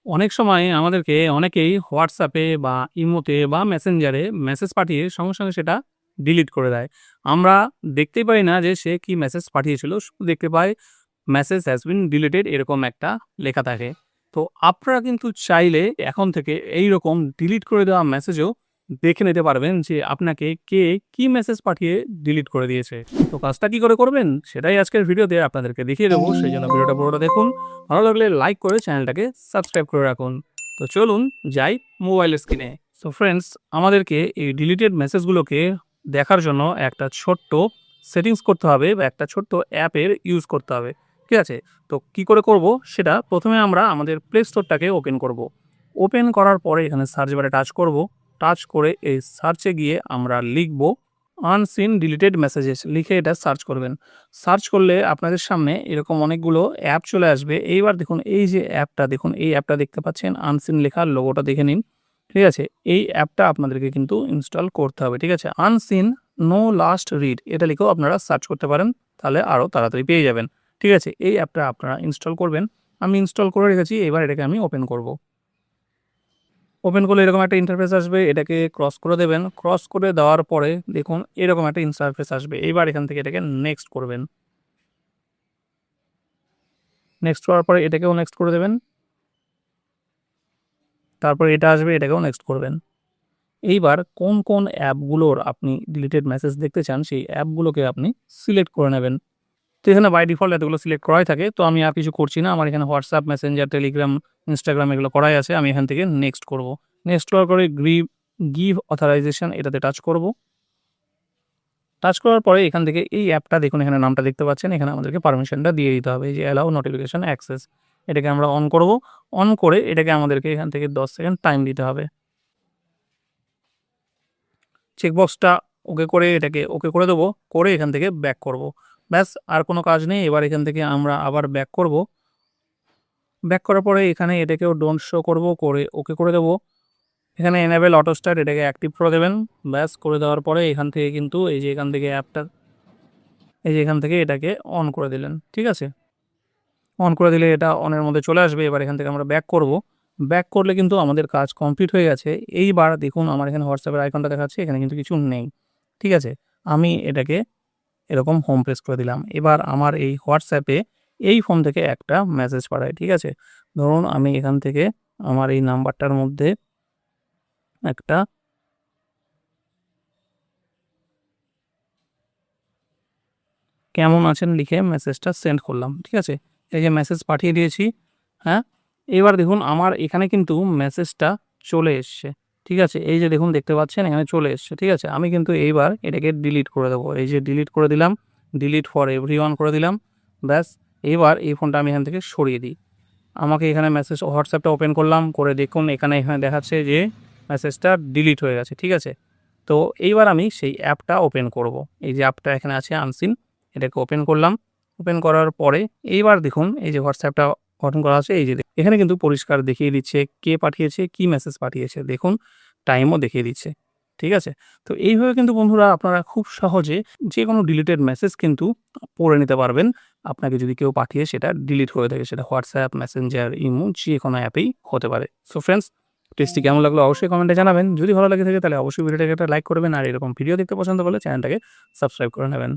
অনেক সময় আমাদেরকে অনেকেই হোয়াটসঅ্যাপে বা ইমোতে বা মেসেঞ্জারে মেসেজ পাঠিয়ে সঙ্গে, সঙ্গে সেটা ডিলিট করে দেয়। আমরা দেখতেই পাই না যে সে কি মেসেজ পাঠিয়েছিল। শুধু দেখতে পাই মেসেজ হ্যাজ বিন ডিলিটেড এরকম একটা লেখা থাকে। তো আপনারা কিন্তু চাইলে এখন থেকে এইরকম ডিলিট করে দেওয়া মেসেজও দেখে নিতে পারবেন যে আপনাকে কে কি মেসেজ পাঠিয়ে ডিলিট করে দিয়েছে। তো কাজটা কি করে করবেন সেটাই আজকের ভিডিওতে আপনাদেরকে দেখিয়ে দেবো। সেইজন্য ভিডিওটা পুরোটা দেখুন। ভালো লাগলে লাইক করে চ্যানেলটাকে সাবস্ক্রাইব করে রাখুন। তো চলুন যাই মোবাইলের স্ক্রিনে। সো ফ্রেন্ডস, আমাদেরকে এই ডিলিটেড মেসেজগুলোকে দেখার জন্য একটা ছোট্ট সেটিংস করতে হবে বা একটা ছোট্ট অ্যাপের ইউজ করতে হবে। ঠিক আছে? তো কি করে করব সেটা প্রথমে আমরা আমাদের প্লে স্টোরটাকে ওপেন করব। ওপেন করার পরে এখানে সার্চ বারে টাচ করব। টাচ করে এই সার্চে গিয়ে আমরা লিখব আনসিন ডিলিটেড মেসেজেস লিখে এটা সার্চ করবেন। সার্চ করলে আপনাদের সামনে এরকম অনেকগুলো অ্যাপ চলে আসবে। এইবার দেখুন এই যে অ্যাপটা দেখুন, এই অ্যাপটা দেখতে পাচ্ছেন আনসিন লেখা লোগোটা দেখে নিন। ঠিক আছে? এই অ্যাপটা আপনাদেরকে কিন্তু ইনস্টল করতে হবে। ঠিক আছে? আনসিন নো লাস্ট রিড এটা লিখেও আপনারা সার্চ করতে পারেন। তাহলে আরও তাড়াতাড়ি পেয়ে যাবেন। ঠিক আছে? এই অ্যাপটা আপনারা ইনস্টল করবেন। আমি ইনস্টল করে রেখেছি। এবার এটাকে আমি ওপেন করব। ওপেন করলে এরকম একটা ইন্টারফেস আসবে। এটাকে ক্রস করে দেবেন। ক্রস করে দেওয়ার পরে দেখুন এরকম একটা ইন্টারফেস আসবে। এইবার এখান থেকে এটাকে নেক্সট করবেন। নেক্সট করার পরে এটাকেও নেক্সট করে দেবেন। তারপরে এটা আসবে, এটাকেও নেক্সট করবেন। এইবার কোন, কোন অ্যাপগুলোর আপনি ডিলিটেড মেসেজ দেখতে চান সেই অ্যাপগুলোকে আপনি সিলেক্ট করে নেবেন। তো এখানে বাই ডিফল্ট এতগুলো সিলেক্ট করাই থাকে। তো আমি আর কিছু করছি না। আমার এখানে WhatsApp, Messenger, Telegram, Instagram এগুলো করাই আছে। আমি এখান থেকে নেক্সট করব। নেক্সট করার পরে গিভ অথরাইজেশন এটাতে টাচ করব। টাচ করার পরে এখান থেকে এই অ্যাপটা দেখুন, এখানে নামটা দেখতে পাচ্ছেন। এখানে আমাদেরকে পারমিশনটা দিয়ে দিতে হবে। এই যে অ্যালাউ নোটিফিকেশন অ্যাক্সেস এটাকে আমরা অন করব। অন করে এটাকে আমাদেরকে এখান থেকে 10 সেকেন্ড টাইম দিতে হবে। চেকবক্সটা ওকে করে এটাকে ওকে করে দেবো। করে এখান থেকে ব্যাক করব। ব্যাস আর কোনো কাজ নেই। এবার এখান থেকে আমরা আবার ব্যাক করব। ব্যাক করার পরে এখানে এটাকেও ডোন্ট শো করব, করে ওকে করে দেবো। এখানে এনেবল অটো স্টার্ট এটাকে অ্যাক্টিভ করে দেবেন। ব্যাস করে দেওয়ার পরে এখান থেকে কিন্তু এই যে এখান থেকে অ্যাপটা এই যে এখান থেকে এটাকে অন করে দিলেন। ঠিক আছে? অন করে দিলে এটা অনের মধ্যে চলে আসবে। এবার এখান থেকে আমরা ব্যাক করব। ব্যাক করলে কিন্তু আমাদের কাজ কমপ্লিট হয়ে গেছে। এইবার দেখুন আমার এখানে হোয়াটসঅ্যাপের আইকনটা দেখাচ্ছে, এখানে কিন্তু কিছু নেই। ঠিক আছে? আমি এটাকে এরকম হোম প্রেস করে দিলাম। এবার আমার এই হোয়াটসঅ্যাপে এই ফোন থেকে একটা মেসেজ পাঠাই। ঠিক আছে? ধরুন আমি এখান থেকে আমার এই নাম্বারটার মধ্যে একটা কেমন আছেন লিখে মেসেজটা সেন্ড করলাম। ঠিক আছে? এই যে মেসেজ পাঠিয়ে দিয়েছি। হ্যাঁ? এবার দেখুন আমার এখানে কিন্তু মেসেজটা চলে এসছে। ঠিক আছে? এই যে দেখুন দেখতে পাচ্ছেন এখানে চলে এসছে। ঠিক আছে? আমি কিন্তু এইবার এটাকে ডিলিট করে দেবো। এই যে ডিলিট করে দিলাম। ডিলিট ফর এভরিওয়ান করে দিলাম। ব্যাস এইবার এই ফোনটা আমি এখান থেকে সরিয়ে দিই। আমাকে এখানে মেসেজ হোয়াটসঅ্যাপটা ওপেন করলাম। করে দেখুন এখানে দেখাচ্ছে যে মেসেজটা ডিলিট হয়ে গেছে। ঠিক আছে? তো এইবার আমি সেই অ্যাপটা ওপেন করব। এই যে অ্যাপটা এখানে আছে আনসিন, এটাকে ওপেন করলাম। ওপেন করার পরে এইবার দেখুন এই যে হোয়াটসঅ্যাপটা ওপেন করা আছে, এই যে এখানে কিন্তু পরিষ্কার দেখিয়ে দিচ্ছে কে পাঠিয়েছে, কি মেসেজ পাঠিয়েছে। দেখুন টাইমও দেখিয়ে দিচ্ছে। ঠিক আছে? তো এইভাবে কিন্তু বন্ধুরা আপনারা খুব সহজে যেকোনো ডিলিটেড মেসেজ কিন্তু পড়ে নিতে পারবেন। আপনাকে যদি কেউ পাঠিয়ে সেটা ডিলিট করে থাকে, সেটা WhatsApp, Messenger, ইমো যেকোনো অ্যাপেই হতে পারে। সো ফ্রেন্ডস, টেস্টটি কেমন লাগলো অবশ্যই কমেন্টে জানাবেন। যদি ভালো লাগে থাকে তাহলে অবশ্যই ভিডিওটাকে একটা লাইক করবেন। আর এরকম ভিডিও দেখতে পছন্দ করলে চ্যানেলটাকে সাবস্ক্রাইব করে নেবেন।